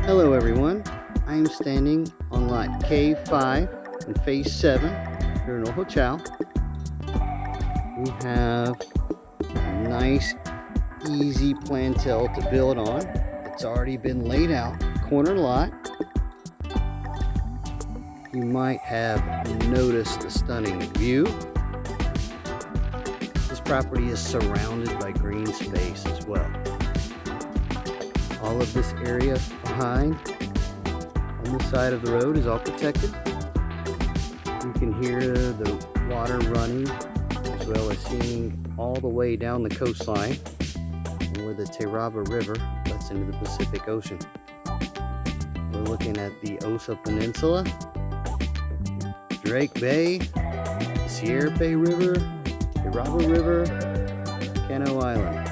Hello everyone, I am standing on lot K5 in phase 7 here in Ojochal. We have a nice easy plantel to build on. It's already been laid out, corner lot. You might have noticed the stunning view. This property is surrounded by green space as well. All of this area behind on this side of the road is all protected. You can hear the water running as well as seeing all the way down the coastline and where the Teraba River lets into the Pacific Ocean. We're looking at the Osa Peninsula, Drake Bay, Sierra Bay River, Teraba River, Cano Island.